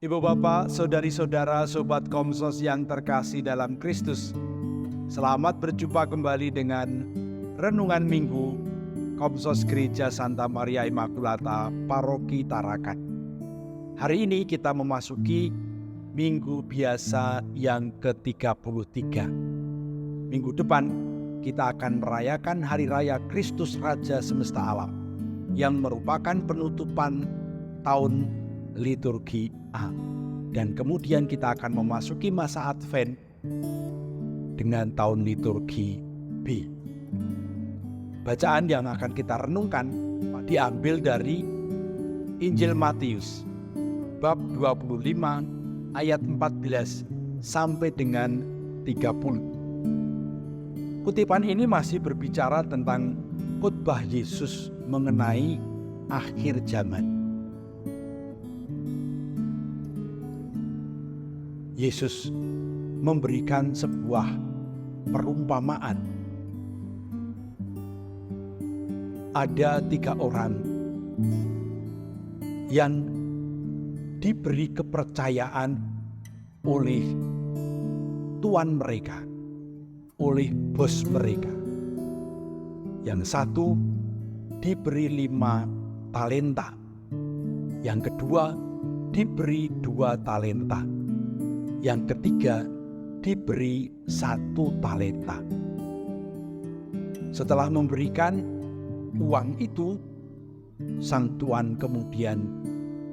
Ibu bapak, saudari-saudara, sobat Komsos yang terkasih dalam Kristus. Selamat berjumpa kembali dengan Renungan Minggu Komsos Gereja Santa Maria Immaculata Paroki Tarakan. Hari ini kita memasuki Minggu Biasa yang ke-33. Minggu depan kita akan merayakan Hari Raya Kristus Raja Semesta Alam, yang merupakan penutupan tahun liturgi A. Dan kemudian kita akan memasuki masa Advent dengan tahun liturgi B. Bacaan yang akan kita renungkan diambil dari Injil Matius bab 25 ayat 14 sampai dengan 30. Kutipan ini masih berbicara tentang khotbah Yesus mengenai akhir zaman. Yesus memberikan sebuah perumpamaan. Ada 3 orang yang diberi kepercayaan oleh tuan mereka, oleh bos mereka. Yang satu diberi 5 talenta, yang kedua diberi 2 talenta, yang ketiga diberi 1 talenta. Setelah memberikan uang itu, sang tuan kemudian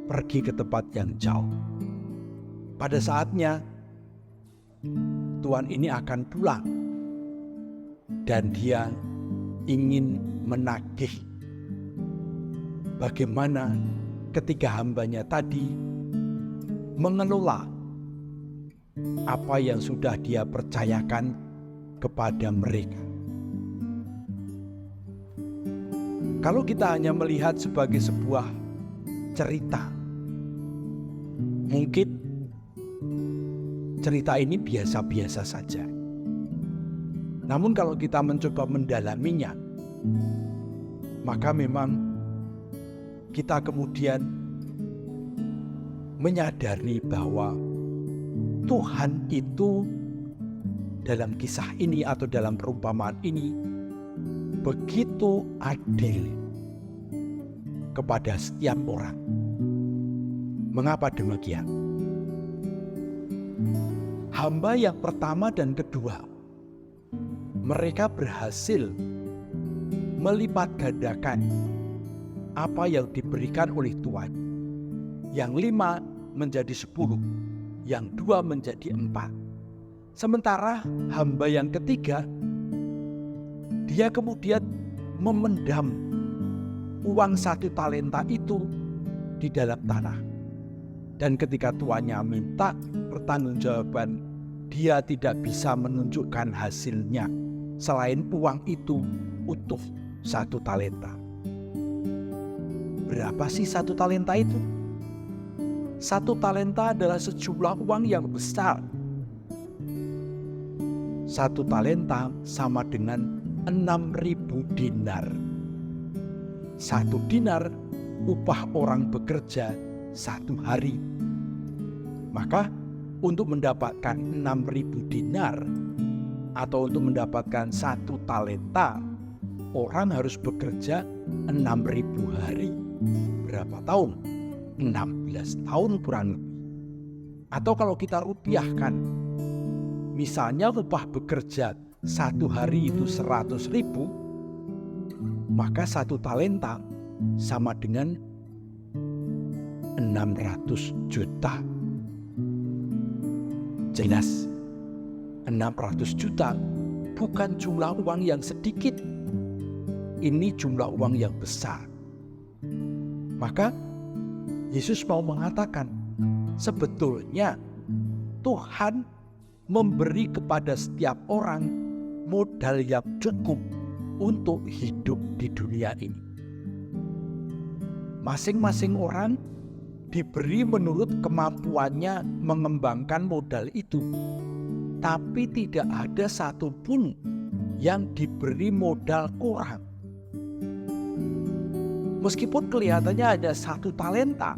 pergi ke tempat yang jauh. Pada saatnya tuan ini akan pulang dan dia ingin menagih bagaimana ketiga hambanya tadi mengelola apa yang sudah dia percayakan kepada mereka. Kalau kita hanya melihat sebagai sebuah cerita, mungkin cerita ini biasa-biasa saja. Namun kalau kita mencoba mendalaminya, maka memang kita kemudian menyadari bahwa Tuhan itu dalam kisah ini atau dalam perumpamaan ini begitu adil kepada setiap orang. Mengapa demikian? Hamba yang pertama dan kedua, mereka berhasil melipat gandakan apa yang diberikan oleh Tuhan. Yang 5 menjadi 10, yang 2 menjadi 4. Sementara hamba yang ketiga, dia kemudian memendam uang 1 talenta itu di dalam tanah. Dan ketika tuannya minta pertanggungjawaban, dia tidak bisa menunjukkan hasilnya selain uang itu utuh 1 talenta. Berapa sih 1 talenta itu? 1 talenta adalah sejumlah uang yang besar. 1 talenta sama dengan 6.000 dinar. 1 dinar upah orang bekerja 1 hari. Maka untuk mendapatkan 6.000 dinar atau untuk mendapatkan 1 talenta, orang harus bekerja 6.000 hari. Berapa tahun? 16 tahun kurang lebih. Atau kalau kita rupiahkan, misalnya upah bekerja 1 hari itu 100.000, maka 1 talenta sama dengan 600 juta. Jelas 600 juta bukan jumlah uang yang sedikit. Ini jumlah uang yang besar. Maka Yesus mau mengatakan, sebetulnya Tuhan memberi kepada setiap orang modal yang cukup untuk hidup di dunia ini. Masing-masing orang diberi menurut kemampuannya mengembangkan modal itu. Tapi tidak ada satupun yang diberi modal kurang. Meskipun kelihatannya ada 1 talenta,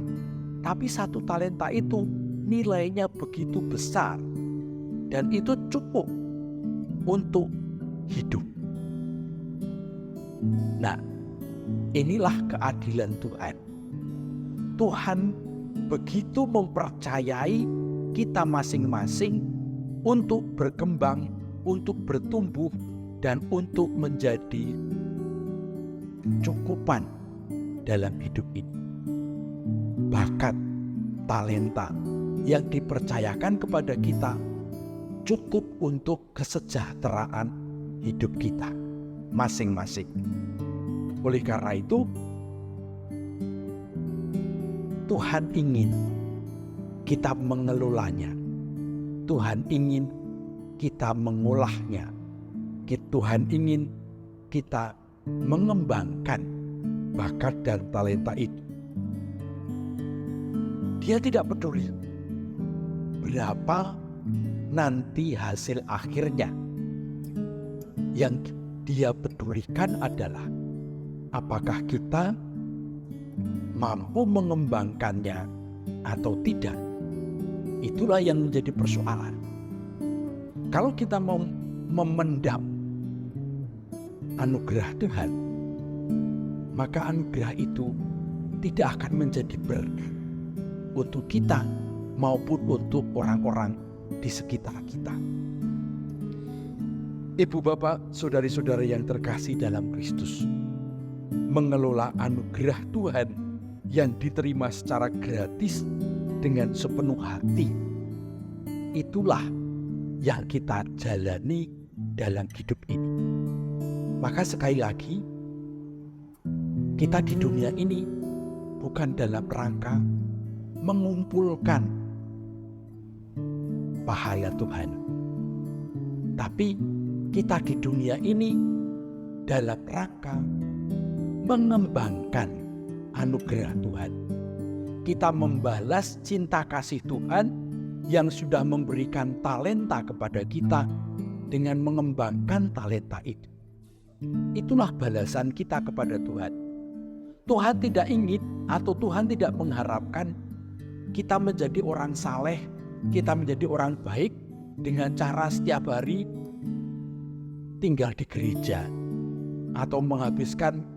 tapi 1 talenta itu nilainya begitu besar dan itu cukup untuk hidup. Nah, inilah keadilan Tuhan. Tuhan begitu mempercayai kita masing-masing untuk berkembang, untuk bertumbuh, dan untuk menjadi cukupan dalam hidup ini. Bakat, talenta yang dipercayakan kepada kita cukup untuk kesejahteraan hidup kita masing-masing. Oleh karena itu, Tuhan ingin kita mengelolanya. Tuhan ingin kita mengolahnya. Tuhan ingin kita mengembangkan bakat dan talenta itu. Dia tidak peduli berapa nanti hasil akhirnya. Yang dia pedulikan adalah apakah kita mampu mengembangkannya atau tidak. Itulah yang menjadi persoalan. Kalau kita mau memendam anugerah Tuhan, maka anugerah itu tidak akan menjadi berkat untuk kita maupun untuk orang-orang di sekitar kita. Ibu, bapak, saudari-saudari yang terkasih dalam Kristus, mengelola anugerah Tuhan yang diterima secara gratis dengan sepenuh hati, itulah yang kita jalani dalam hidup ini. Maka sekali lagi, kita di dunia ini bukan dalam rangka mengumpulkan pahala Tuhan, tapi kita di dunia ini dalam rangka mengembangkan anugerah Tuhan. Kita membalas cinta kasih Tuhan yang sudah memberikan talenta kepada kita dengan mengembangkan talenta itu. Itulah balasan kita kepada Tuhan. Tuhan tidak ingin atau Tuhan tidak mengharapkan kita menjadi orang saleh, kita menjadi orang baik dengan cara setiap hari tinggal di gereja atau menghabiskan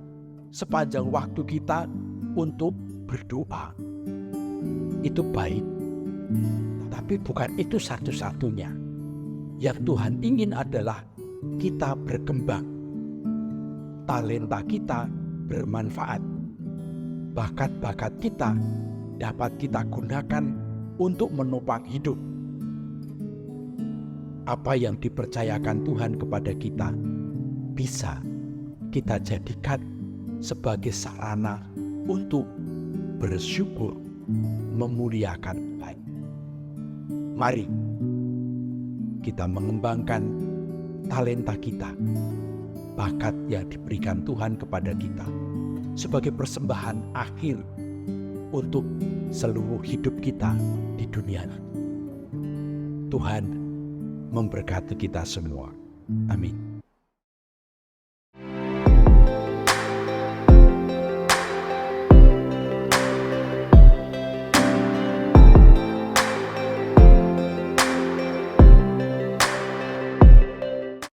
sepanjang waktu kita untuk berdoa. Itu baik, tapi bukan itu satu-satunya. Yang Tuhan ingin adalah kita berkembang, talenta kita bermanfaat, bakat-bakat kita dapat kita gunakan untuk menopang hidup. Apa yang dipercayakan Tuhan kepada kita bisa kita jadikan sebagai sarana untuk bersyukur, memuliakan Tuhan. Mari kita mengembangkan talenta kita, bakat yang diberikan Tuhan kepada kita sebagai persembahan akhir untuk seluruh hidup kita di dunia ini. Tuhan memberkati kita semua. Amin.